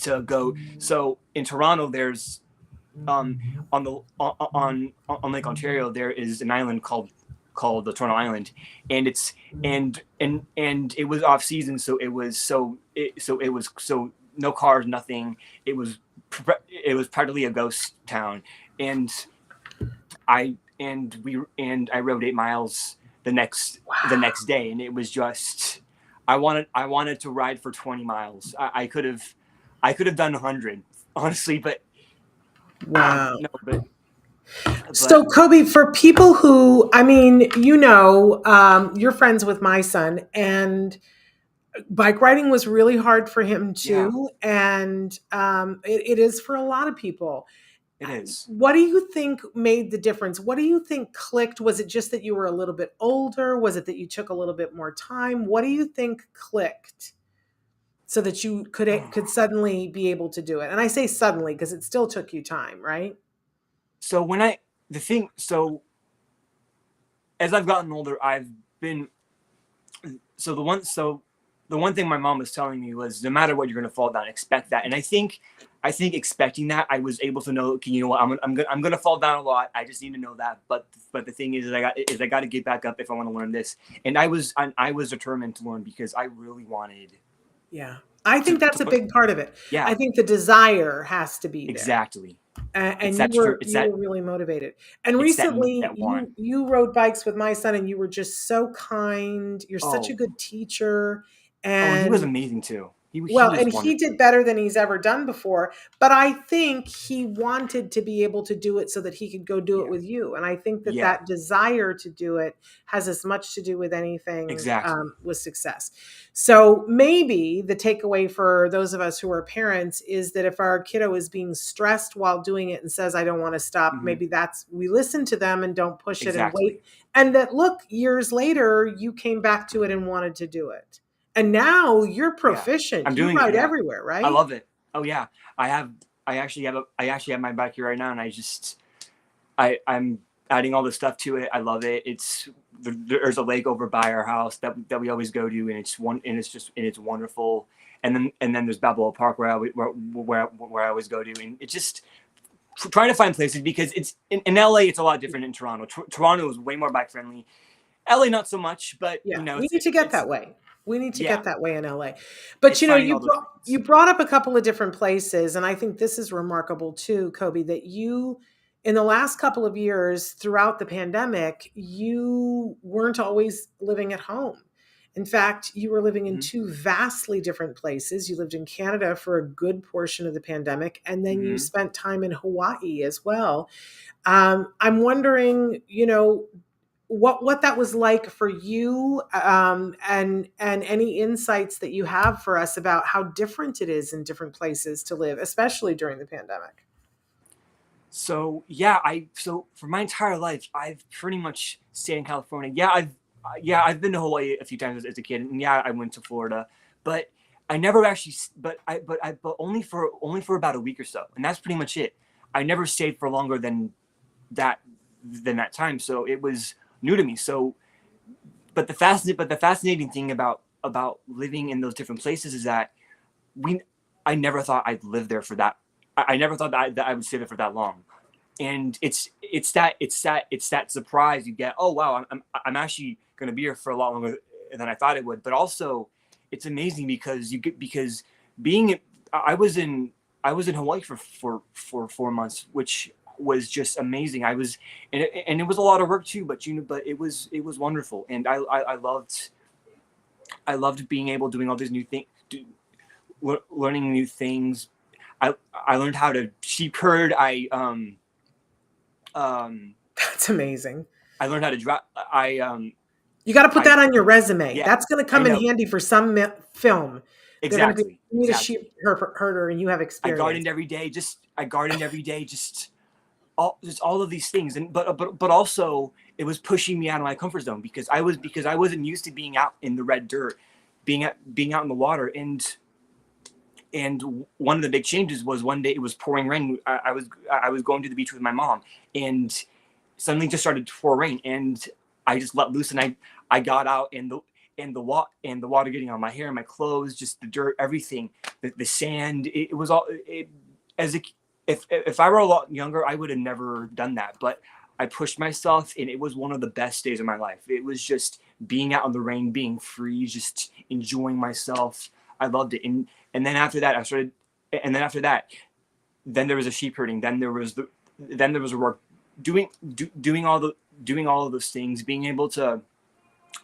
to go. So in Toronto, there's on Lake Ontario, there is an island called the Toronto Island, and it was off season, so it was no cars, nothing. It was practically a ghost town, and I rode 8 miles the next day, and it was just I wanted to ride for 20 miles. I could have done 100, honestly, but wow. No, but so Coby, for people who, I mean, you're friends with my son, and bike riding was really hard for him too. Yeah. And it is for a lot of people. It is. What do you think made the difference? What do you think clicked? Was it just that you were a little bit older? Was it that you took a little bit more time? What do you think clicked so that you could suddenly be able to do it? And I say suddenly because it still took you time, right? So as I've gotten older, the one thing my mom was telling me was, no matter what, you're going to fall down, expect that. And I think expecting that, I was able to know, okay, you know what, I'm going to fall down a lot. I just need to know that. But the thing is I got to get back up if I want to learn this. And I was determined to learn because I really wanted. Yeah. I think that's a big part of it. Yeah. I think the desire has to be there. Exactly. And you were really motivated. And recently you rode bikes with my son, and you were just so kind. You're such a good teacher. And he was amazing too. He did better than he's ever done before. But I think he wanted to be able to do it so that he could go do it with you. And I think that desire to do it has as much to do with anything with success. So maybe the takeaway for those of us who are parents is that if our kiddo is being stressed while doing it and says, I don't want to stop, maybe we listen to them and don't push it and wait. And that, look, years later, you came back to it and wanted to do it. And now you're proficient. I'm doing you ride everywhere, right? I love it. Oh yeah. I actually have my bike here right now, and I'm adding all the stuff to it. I love it. There's a lake over by our house that we always go to, and it's wonderful. And then there's Balboa Park where I always go to, and it's just trying to find places, because it's in LA, it's a lot different than Toronto. Toronto is way more bike friendly. LA not so much, but we need to get that way. We need to get that way in LA. But you brought up a couple of different places, and I think this is remarkable too, Coby, that you, in the last couple of years throughout the pandemic, you weren't always living at home. In fact, you were living in two vastly different places. You lived in Canada for a good portion of the pandemic, and then you spent time in Hawaii as well. I'm wondering, what that was like for you, and any insights that you have for us about how different it is in different places to live, especially during the pandemic. So so for my entire life, I've pretty much stayed in California. I've been to Hawaii a few times as a kid, and I went to Florida, but I never actually, but only for about a week or so, and that's pretty much it. I never stayed for longer than that time, so it was new to me. So, but the fascinating thing about living in those different places is that I never thought I'd live there for that. I never thought that I would stay there for that long, and it's that surprise you get. Oh wow, I'm actually going to be here for a lot longer than I thought it would. But also, it's amazing because I was in Hawaii for 4 months, which was just amazing. And it was a lot of work too, but it was wonderful, and I loved being able doing all these new things, learning new things. I learned how to sheep herd. That's amazing. I learned how to drive. You got to put that on your resume. Yeah, that's going to come in handy for some film. Exactly. You need a sheep herder, and you have experience. I gardened every day. Just all of these things, and but also it was pushing me out of my comfort zone because I wasn't used to being out in the red dirt, being out in the water, and one of the big changes was one day it was pouring rain. I was going to the beach with my mom, and suddenly just started to pour rain, and I just let loose, and I got out, and the water getting on my hair, my clothes, just the dirt, everything, the sand. It was all if I were a lot younger, I would have never done that, but I pushed myself, and it was one of the best days of my life. It was just being out in the rain, being free, just enjoying myself. I loved it. And then after that, then there was a sheep herding. Then there was a work, doing all of those things. Being able to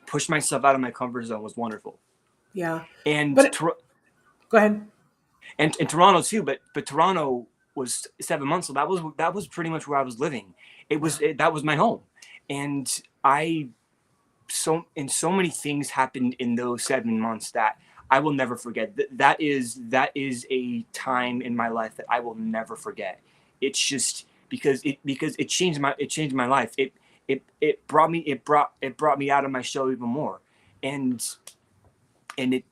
push myself out of my comfort zone was wonderful. Yeah. And go ahead. And Toronto too, but Toronto was 7 months, so that was pretty much where I was living. That was my home, and so many things happened in those 7 months that I will never forget. That is a time in my life that I will never forget. It's just because it changed my life. It brought me out of my shell even more, and it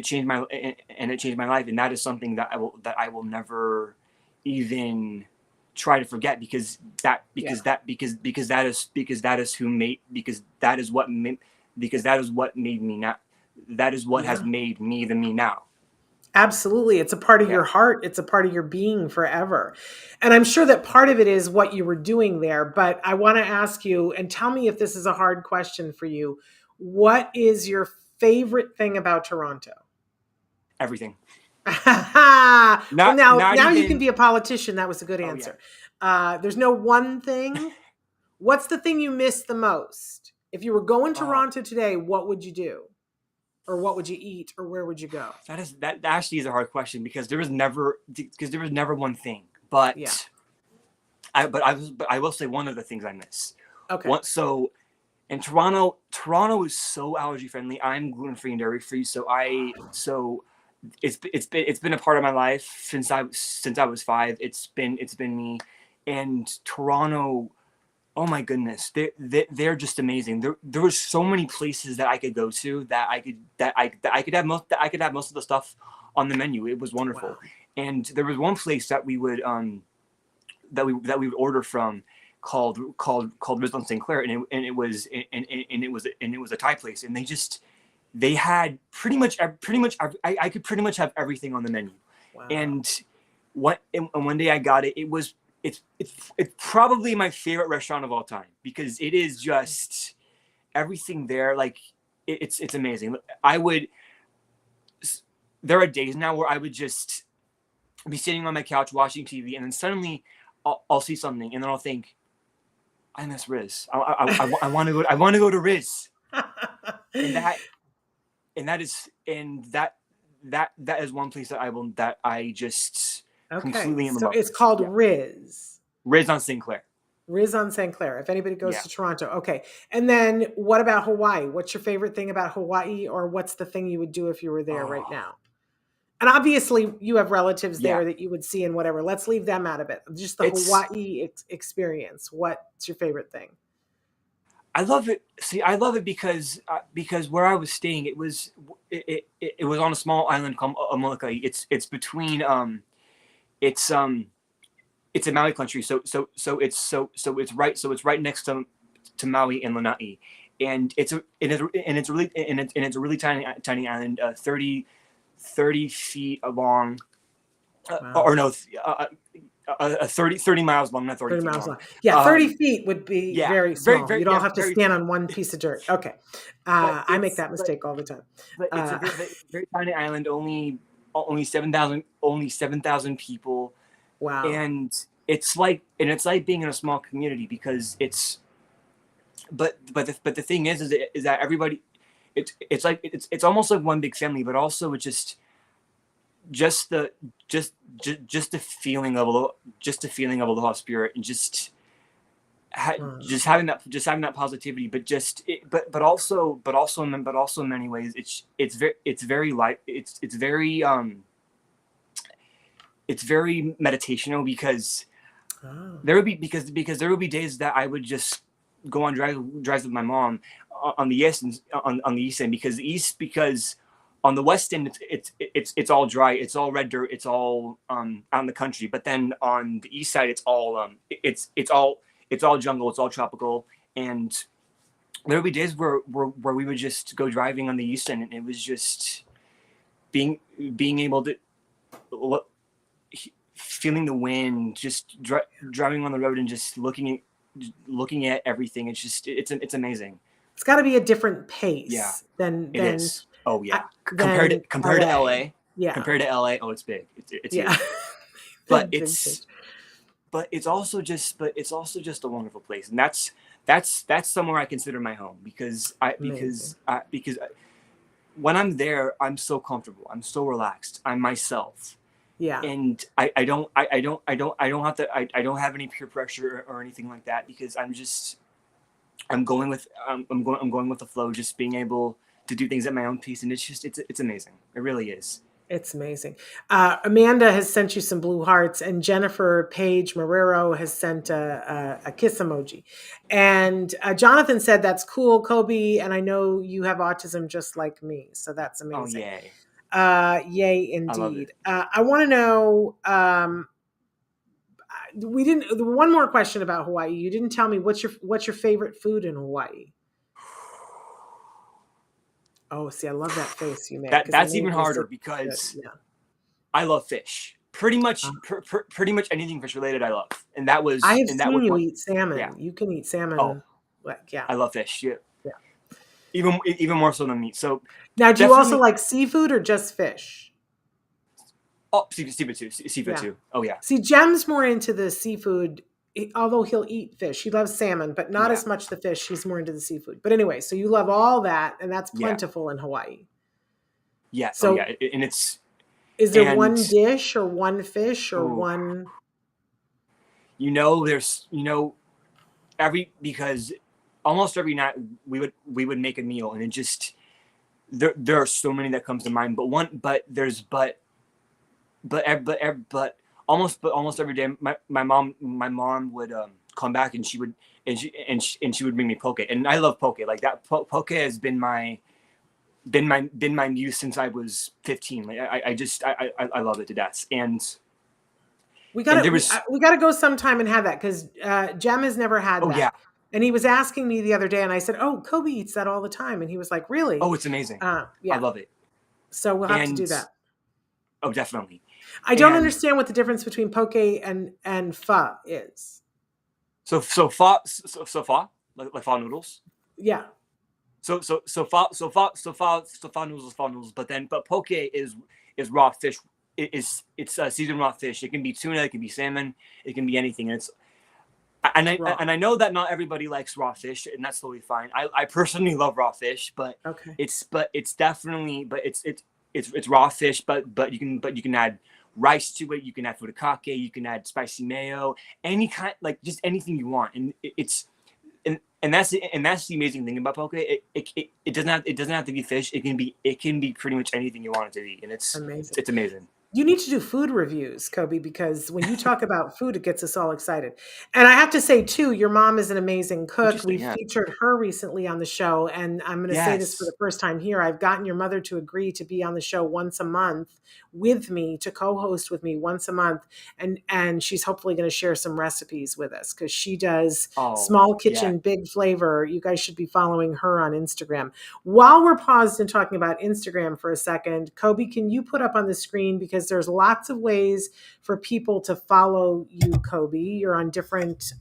changed my life. And that is something that I will never even try to forget, because that is what made me now. That is what has made me the me now. Absolutely. It's a part of your heart. It's a part of your being forever. And I'm sure that part of it is what you were doing there. But I want to ask you, and tell me if this is a hard question for you, what is your favorite thing about Toronto? Everything. Now you can be a politician. That was a good answer. Yeah. There's no one thing. What's the thing you miss the most? If you were going to Toronto today, what would you do? Or what would you eat, or where would you go? That actually is a hard question, because there was never one thing. But yeah. I will say one of the things I miss. Okay. So in Toronto is so allergy friendly. I'm gluten free and dairy free, so it's been a part of my life since I was 5. It's been me. And Toronto, oh my goodness, they're just amazing. There were so many places that I could go to that I could have most of the stuff on the menu. It was wonderful. Wow. And there was one place that we would order from called Rizal St. Clair, and it was a Thai place, and they had pretty much I could pretty much have everything on the menu. Wow. And one day I got it. It's probably my favorite restaurant of all time, because it is just everything there. Like it's amazing. There are days now where I would just be sitting on my couch watching TV, and then suddenly I'll see something, and then I'll think, I miss Riz. I want to go to Riz. And that is one place that I just completely in love. So it's called Riz. Riz on St. Clair. Riz on St. Clair. If anybody goes to Toronto, okay. And then what about Hawaii? What's your favorite thing about Hawaii, or what's the thing you would do if you were there right now? And obviously, you have relatives there that you would see and whatever. Let's leave them out of it. Just the Hawaii experience. What's your favorite thing? I love it. See, I love it because where I was staying, it was on a small island called Molokai. It's between it's a Maui country, so it's right next to Maui and Lanai, and it's a really tiny island, 30 feet long, or no, 30 miles long, not 30 miles long. Yeah, 30 feet would be very small. You don't have to stand on one piece of dirt. Okay. I make that mistake all the time. But it's a very tiny island, only 7,000 people. Wow. And it's like being in a small community because but the thing is that everybody, it's almost like one big family, but also it's just the feeling of aloha spirit, and just having that positivity, but also in many ways it's very meditational, because there would be days that I would just go on drives with my mom on the east end, because on the west end it's all dry, it's all red dirt, it's all out in the country. But then on the east side it's all jungle, it's all tropical. And there would be days where we would just go driving on the east end, and it was just being able to feeling the wind, just driving on the road and just looking at everything. It's amazing. It's got to be a different pace than it is. Oh yeah. Compared to LA. Yeah. Compared to LA, oh, it's big. It's huge. But it's also just a wonderful place, and that's somewhere I consider my home, because when I'm there, I'm so comfortable, I'm so relaxed, I'm myself. Yeah. And I don't have any peer pressure or anything like that, because I'm going with the flow, just being able to do things at my own pace, and it's amazing. It really is. It's amazing. Amanda has sent you some blue hearts, and Jennifer Page Marrero has sent a kiss emoji. And Jonathan said, "That's cool, Coby, and I know you have autism just like me, so that's amazing." Oh, yay! Yay, indeed. I want to know. One more question about Hawaii. You didn't tell me what's your favorite food in Hawaii. Oh, see, I love that face you made. That's even harder, because I love fish. Pretty much anything fish related I love. And that was... I have seen you eat salmon. Yeah. You can eat salmon. Oh, yeah. I love fish. Yeah. Even more so than meat. So now, do you also like seafood or just fish? Oh, seafood too. Seafood too. Oh, yeah. See, Jem's more into the seafood, although he'll eat fish. He loves salmon, but not as much the fish. He's more into the seafood. But anyway, so you love all that, and that's plentiful in Hawaii. Yeah. So, and it's... Is there one dish or one fish or one... because almost every night we would make a meal, and it just... There are so many that comes to mind, but almost every day my mom would come back, and she would bring me poke, and I love poke. Like that poke has been my muse since I was 15. Like I love it to death. And we gotta go sometime and have that, because Jem has never had that. Yeah. And he was asking me the other day, and I said, "Oh, Coby eats that all the time," and he was like, "Really?" Oh, it's amazing. I love it. So we'll have to do that. Oh, definitely. I don't understand what the difference between poke and pho is. So pho, like pho noodles. Yeah. So pho noodles, but poke is raw fish. It's seasoned raw fish. It can be tuna, it can be salmon, it can be anything. And I know that not everybody likes raw fish, and that's totally fine. I personally love raw fish, but it's definitely it's raw fish, but you can add rice to it, you can add furikake, you can add spicy mayo, any kind, like just anything you want, and and that's the amazing thing about poke. It doesn't have to be fish. It can be pretty much anything you want it to be, and it's amazing. It's amazing. You need to do food reviews, Coby, because when you talk about food, it gets us all excited. And I have to say, too, your mom is an amazing cook. We featured her recently on the show, and I'm going to say this for the first time here. I've gotten your mother to agree to be on the show once a month with me, to co-host with me once a month, and she's hopefully going to share some recipes with us, because she does small kitchen, big flavor. You guys should be following her on Instagram. While we're paused and talking about Instagram for a second, Coby, can you put up on the screen, because there's lots of ways for people to follow you, Coby. You're on different,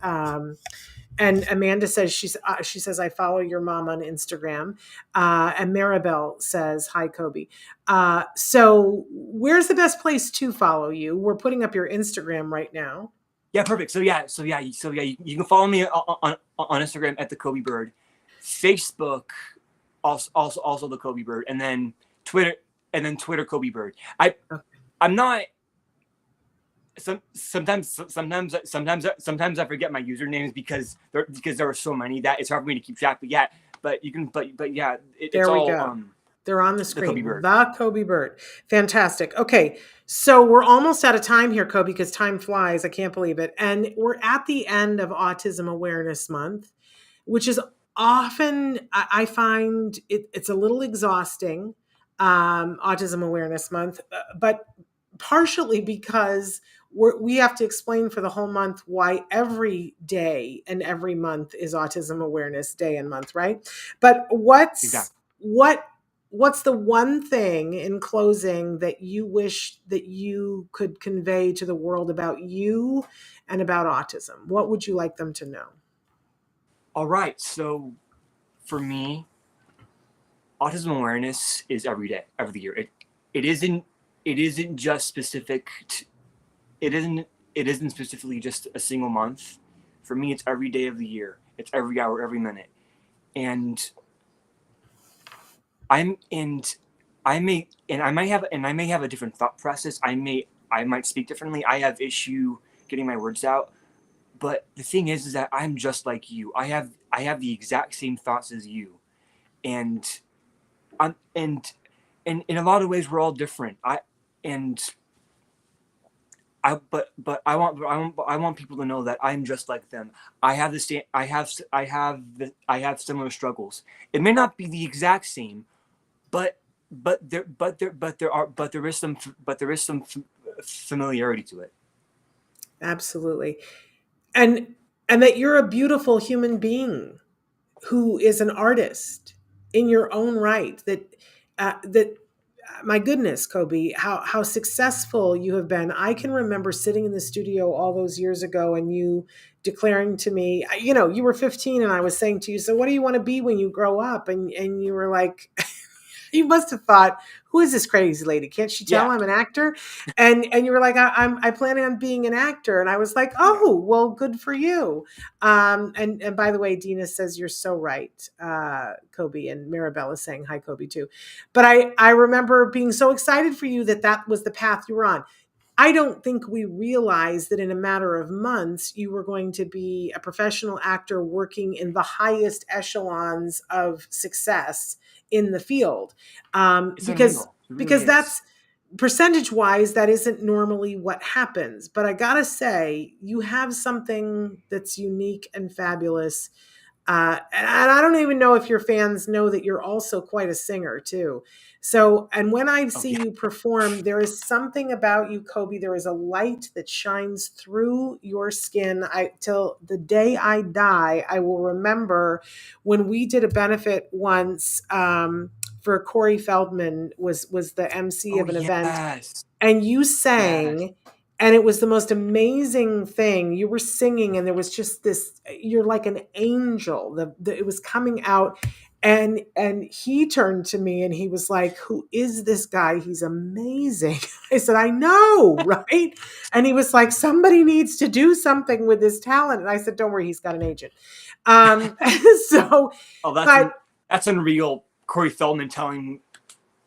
and Amanda says, she says, I follow your mom on Instagram. And Maribel says, hi, Coby. So where's the best place to follow you? We're putting up your Instagram right now. Yeah, perfect. So yeah, you can follow me on Instagram at the Coby Bird, Facebook, also the Coby Bird, and then Twitter Coby Bird. I'm not. Sometimes I forget my usernames because there are so many that it's hard for me to keep track. But you can. It's all. They're on the screen. The Coby Bird. Fantastic. Okay, so we're almost out of time here, Coby, because time flies. I can't believe it. And we're at the end of Autism Awareness Month, which is often, I find it's a little exhausting. Autism Awareness Month, but partially because we have to explain for the whole month why every day and every month is Autism Awareness Day and month, right? But what's the one thing in closing that you wish that you could convey to the world about you and about autism? What would you like them to know? All right, so for me, autism awareness is every day, every year. It isn't just specific. It isn't specifically just a single month. For me, it's every day of the year. It's every hour, every minute, and I may have a different thought process. I might speak differently. I have issue getting my words out. But the thing is that I'm just like you. I have the exact same thoughts as you, and in a lot of ways we're all different. I want people to know that I'm just like them. I have similar struggles. It may not be the exact same, but there is some familiarity to it. Absolutely. And that you're a beautiful human being who is an artist in your own right, that my goodness, Coby, how successful you have been. I can remember sitting in the studio all those years ago and you declaring to me, you were 15 and I was saying to you, so what do you want to be when you grow up? And you were like, you must have thought, who is this crazy lady? Can't she tell I'm an actor? And you were like, I plan on being an actor. And I was like, oh, well, good for you. And by the way, Dina says you're so right, Coby, and Maribel is saying hi, Coby, too. But I remember being so excited for you that was the path you were on. I don't think we realized that in a matter of months, you were going to be a professional actor working in the highest echelons of success in the field. Because that's percentage wise, that isn't normally what happens. But I gotta say, you have something that's unique and fabulous. And I don't even know if your fans know that you're also quite a singer too. So, and when I see you perform, there is something about you, Coby. There is a light that shines through your skin. Till the day I die, I will remember when we did a benefit once for Corey Feldman was the MC of an event, and you sang. And it was the most amazing thing. You were singing and there was just this, you're like an angel. It was coming out. And he turned to me and he was like, who is this guy? He's amazing. I said, I know, right? And he was like, somebody needs to do something with this talent. And I said, don't worry, he's got an agent. So, that's unreal. Corey Feldman telling.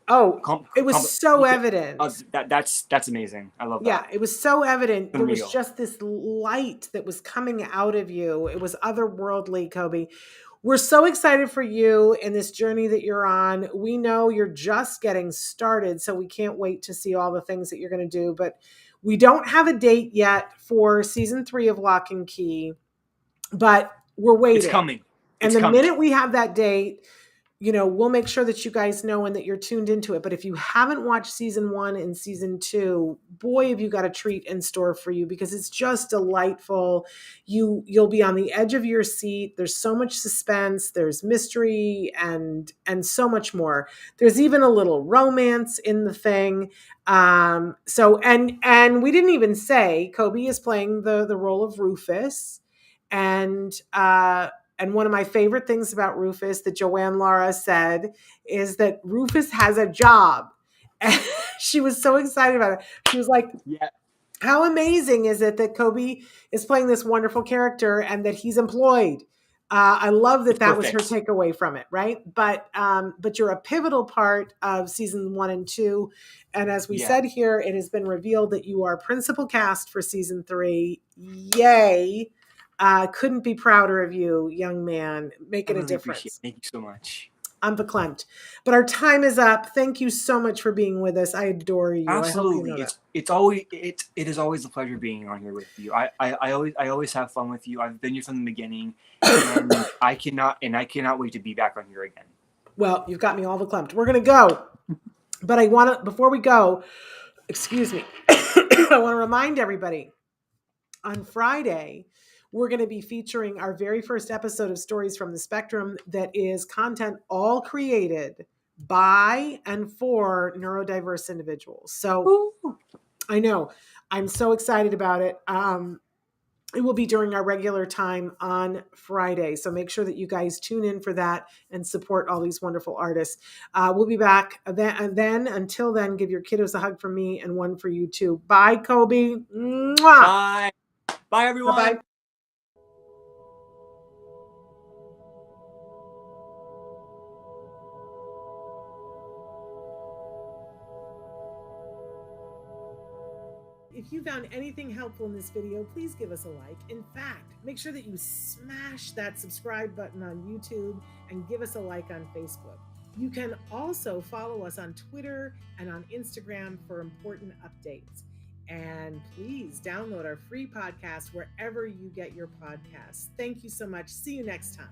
It was so evident. That's amazing. I love that. Yeah, it was so evident. There was just this light that was coming out of you. It was otherworldly, Coby. We're so excited for you in this journey that you're on. We know you're just getting started, so we can't wait to see all the things that you're going to do. But we don't have a date yet for season 3 of Locke Key, but we're waiting. It's coming. And the minute we have that date, we'll make sure that you guys know and that you're tuned into it. But if you haven't watched season 1 and season 2, boy, have you got a treat in store for you, because it's just delightful. You'll be on the edge of your seat. There's so much suspense. There's mystery and so much more. There's even a little romance in the thing. So we didn't even say Coby is playing the role of Rufus. And one of my favorite things about Rufus that Joanne Lara said is that Rufus has a job. And she was so excited about it. She was like, how amazing is it that Coby is playing this wonderful character and that he's employed? I love that was her takeaway from it, right? But you're a pivotal part of season 1 and 2. And as we said here, it has been revealed that you are principal cast for season 3. Yay. Couldn't be prouder of you, young man, making a difference. Thank you so much. I'm verklempt. But our time is up. Thank you so much for being with us. I adore you. Absolutely. It is always a pleasure being on here with you. I always have fun with you. I've been here from the beginning, and I cannot wait to be back on here again. Well, you've got me all verklempt. We're gonna go. But before we go, excuse me, I want to remind everybody on Friday, we're going to be featuring our very first episode of Stories from the Spectrum that is content all created by and for neurodiverse individuals. So I know, I'm so excited about it. It will be during our regular time on Friday. So make sure that you guys tune in for that and support all these wonderful artists. We'll be back then. Until then, give your kiddos a hug from me and one for you too. Bye, Coby. Mwah. Bye. Bye, everyone. Bye-bye. If you found anything helpful in this video, please give us a like. In fact, make sure that you smash that subscribe button on YouTube and give us a like on Facebook. You can also follow us on Twitter and on Instagram for important updates. And please download our free podcast wherever you get your podcasts. Thank you so much. See you next time.